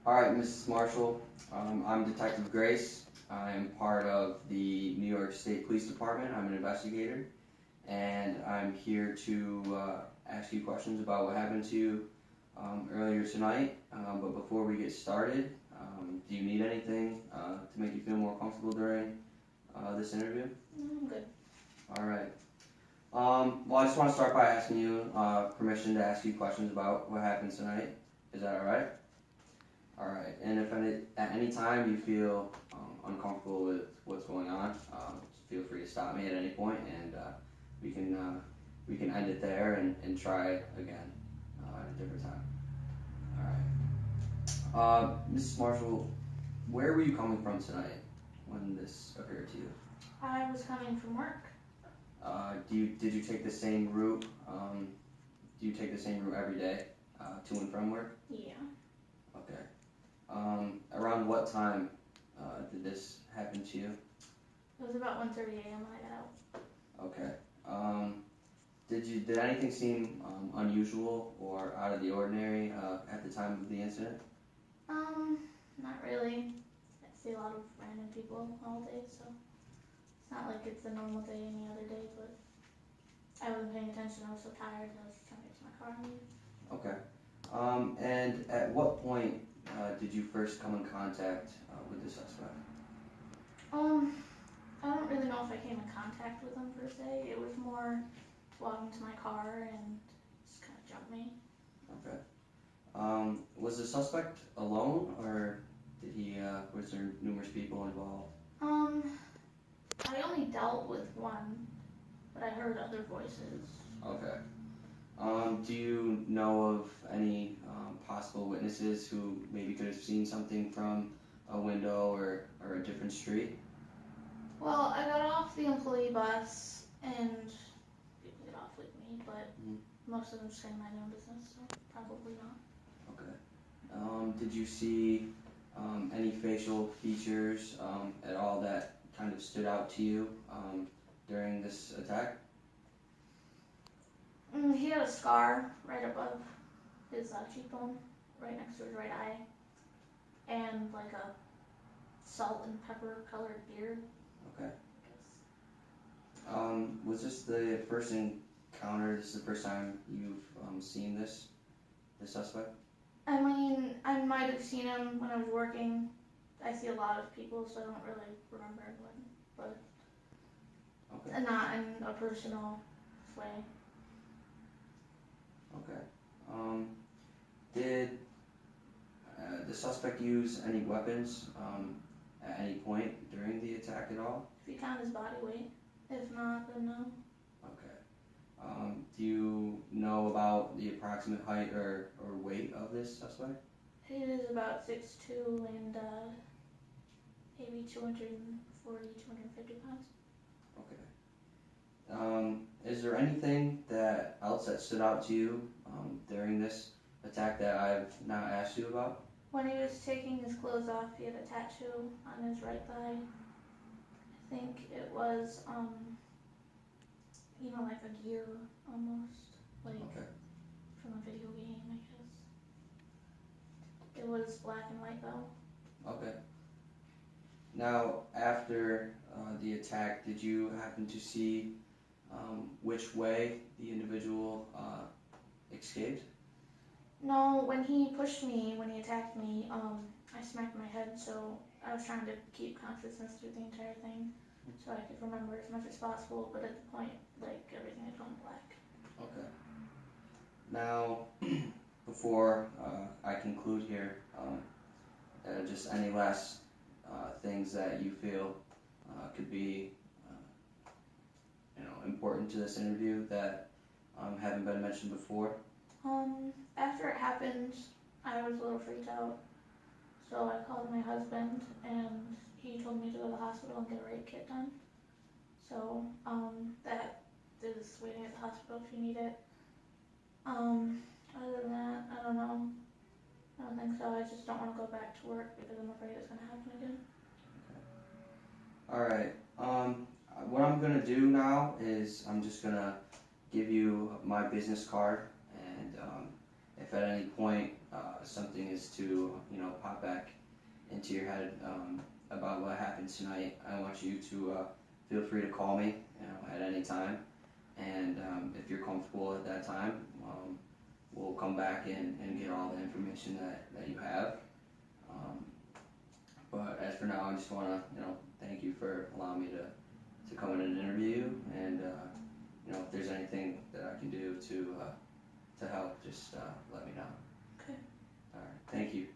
All right, Mrs. Marshall, I'm Detective Grace. I'm part of the New York State Police Department. I'm an investigator, and I'm here to ask you questions about what happened to you earlier tonight. But before we get started, do you need anything to make you feel more comfortable during this interview? No, I'm good. All right. Well, I just want to start by asking you permission to ask you questions about what happened tonight. Is that all right? All right, and if at any time you feel uncomfortable with what's going on, feel free to stop me at any point, and we can end it there and try again at a different time. All right, Mrs. Marshall, where were you coming from tonight when this occurred to you? I was coming from work. Did you take the same route? Do you take the same route every day to and from work? Yeah. Okay. Around what time did this happen to you? It was about 1:30 a.m. when I got out. Okay. Did anything seem unusual or out of the ordinary at the time of the incident? Not really. I see a lot of random people all day, so it's not like it's a normal day any other day, but I wasn't paying attention. I was so tired that I was trying to get to my car and leave. Okay. And at what point did you first come in contact with the suspect? I don't really know if I came in contact with them per se. It was more walking to my car and just kind of jumped me. Okay. Was the suspect alone, or was there numerous people involved? I only dealt with one, but I heard other voices. Okay. Do you know of any possible witnesses who maybe could have seen something from a window or a different street? Well, I got off the employee bus and people get off with me, but most of them just mind their own business, so probably not. Okay. Did you see any facial features at all that kind of stood out to you during this attack? He had a scar right above his cheekbone, right next to his right eye, and like a salt and pepper colored beard. Okay. Was this the first encounter? This is the first time you've seen this suspect? I mean, I might have seen him when I was working. I see a lot of people, so I don't really remember when, but okay. Not in a personal way. Okay. Did the suspect use any weapons at any point during the attack at all? If you count his body weight. If not, then no. Okay. Do you know about the approximate height or weight of this suspect? He is about 6'2" and maybe 240, 250 pounds. Okay. Is there anything else that stood out to you during this attack that I've not asked you about? When he was taking his clothes off, he had a tattoo on his right thigh. I think it was, like a gear almost, like from a video game, I guess. It was black and white though. Okay. Now, after the attack, did you happen to see which way the individual escaped? No, when he pushed me, when he attacked me, I smacked my head, so I was trying to keep consciousness through the entire thing, so I could remember as much as possible, but at the point, like, everything had gone black. Okay. Now, before I conclude here, just any last things that you feel could be, important to this interview that haven't been mentioned before? After it happened, I was a little freaked out, so I called my husband, and he told me to go to the hospital and get a rape kit done. So, that is waiting at the hospital if you need it. Other than that, I don't know. I don't think so. I just don't want to go back to work because I'm afraid it's going to happen again. Okay. All right. What I'm going to do now is I'm just going to give you my business card, and if at any point something is to, you know, pop back into your head about what happened tonight, I want you to feel free to call me, you know, at any time. And if you're comfortable at that time, we'll come back and get all the information that you have. But as for now, I just want to, you know, thank you for allowing me to come in and interview you. And you know, if there's anything that I can do to help, just let me know. Okay. All right. Thank you.